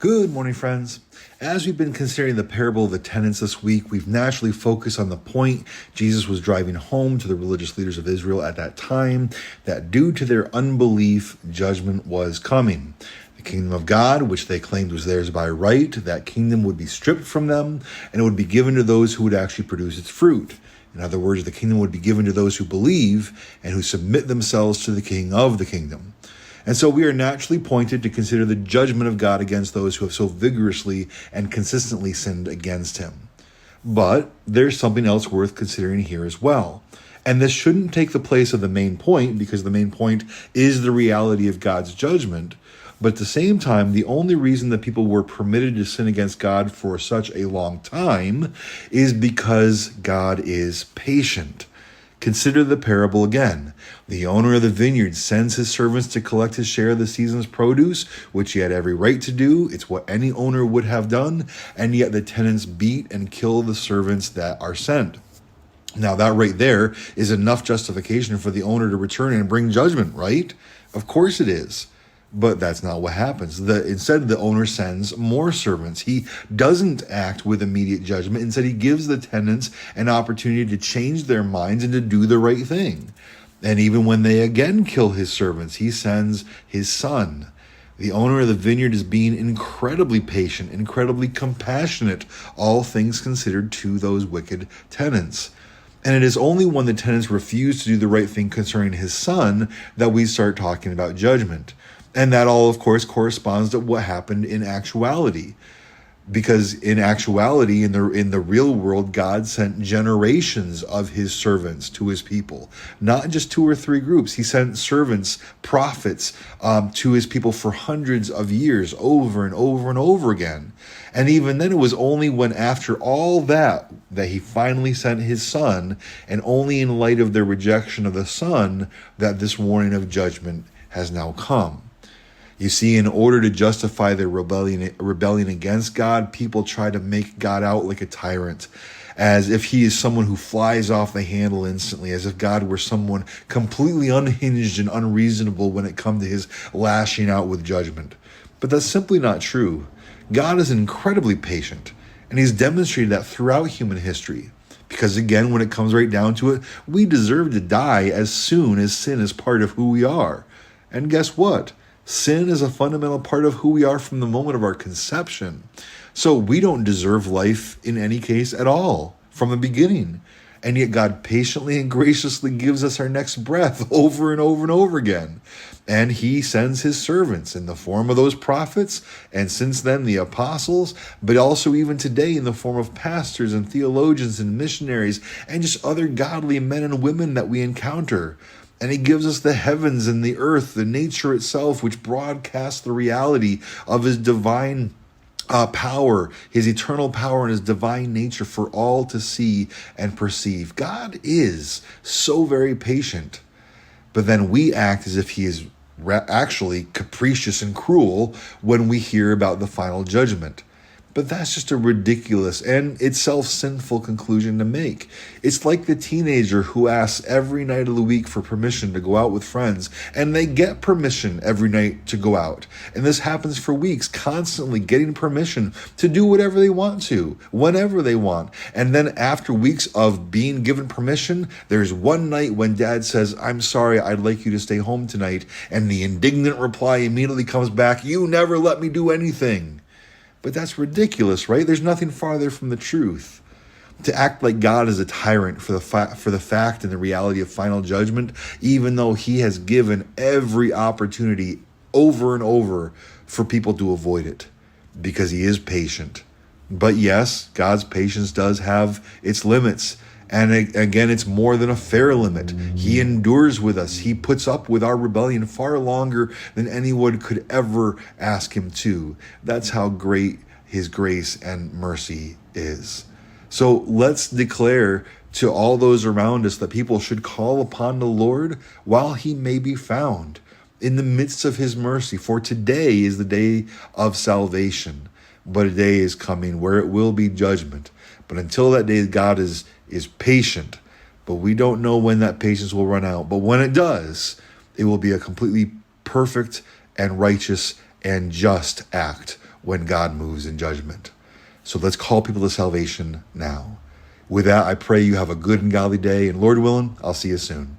Good morning, friends. As we've been considering the parable of the tenants this week, we've naturally focused on the point Jesus was driving home to the religious leaders of Israel at that time, that due to their unbelief, judgment was coming. The kingdom of God, which they claimed was theirs by right, that kingdom would be stripped from them, and it would be given to those who would actually produce its fruit. In other words, the kingdom would be given to those who believe and who submit themselves to the king of the kingdom. And so we are naturally pointed to consider the judgment of God against those who have so vigorously and consistently sinned against him. But there's something else worth considering here as well. And this shouldn't take the place of the main point, because the main point is the reality of God's judgment. But at the same time, the only reason that people were permitted to sin against God for such a long time is because God is patient. Consider the parable again. The owner of the vineyard sends his servants to collect his share of the season's produce, which he had every right to do. It's what any owner would have done. And yet the tenants beat and kill the servants that are sent. Now that right there is enough justification for the owner to return and bring judgment, right? Of course it is. But that's not what happens. Instead, the owner sends more servants. He doesn't act with immediate judgment. Instead, he gives the tenants an opportunity to change their minds and to do the right thing. And even when they again kill his servants, he sends his son. The owner of the vineyard is being incredibly patient, incredibly compassionate, all things considered, to those wicked tenants. And it is only when the tenants refuse to do the right thing concerning his son that we start talking about judgment. And that all, of course, corresponds to what happened in actuality. Because in actuality, in the real world, God sent generations of his servants to his people. Not just 2 or 3 groups. He sent servants, prophets, to his people for hundreds of years, over and over and over again. And even then, it was only when after all that he finally sent his son, and only in light of their rejection of the son, that this warning of judgment has now come. You see, in order to justify their rebellion against God, people try to make God out like a tyrant, as if he is someone who flies off the handle instantly, as if God were someone completely unhinged and unreasonable when it comes to his lashing out with judgment. But that's simply not true. God is incredibly patient, and he's demonstrated that throughout human history. Because again, when it comes right down to it, we deserve to die as soon as sin is part of who we are. And guess what? Sin is a fundamental part of who we are from the moment of our conception. So we don't deserve life in any case at all from the beginning. And yet God patiently and graciously gives us our next breath over and over and over again. And he sends his servants in the form of those prophets, and since then the apostles, but also even today in the form of pastors and theologians and missionaries and just other godly men and women that we encounter. And he gives us the heavens and the earth, the nature itself, which broadcasts the reality of his divine power, his eternal power and his divine nature for all to see and perceive. God is so very patient. But then we act as if he is actually capricious and cruel when we hear about the final judgment. But that's just a ridiculous and itself sinful conclusion to make. It's like the teenager who asks every night of the week for permission to go out with friends, and they get permission every night to go out. And this happens for weeks, constantly getting permission to do whatever they want to, whenever they want. And then after weeks of being given permission, there's one night when dad says, "I'm sorry, I'd like you to stay home tonight." And the indignant reply immediately comes back, "You never let me do anything." But that's ridiculous, right? There's nothing farther from the truth. To act like God is a tyrant for the fact and the reality of final judgment, even though he has given every opportunity over and over for people to avoid it, because he is patient. But yes, God's patience does have its limits. And again, it's more than a fair limit. He endures with us. He puts up with our rebellion far longer than anyone could ever ask him to. That's how great his grace and mercy is. So let's declare to all those around us that people should call upon the Lord while he may be found in the midst of his mercy. For today is the day of salvation, but a day is coming where it will be judgment. But until that day, God is patient, but we don't know when that patience will run out. But when it does, it will be a completely perfect and righteous and just act when God moves in judgment. So let's call people to salvation now. With that, I pray you have a good and godly day, and Lord willing, I'll see you soon.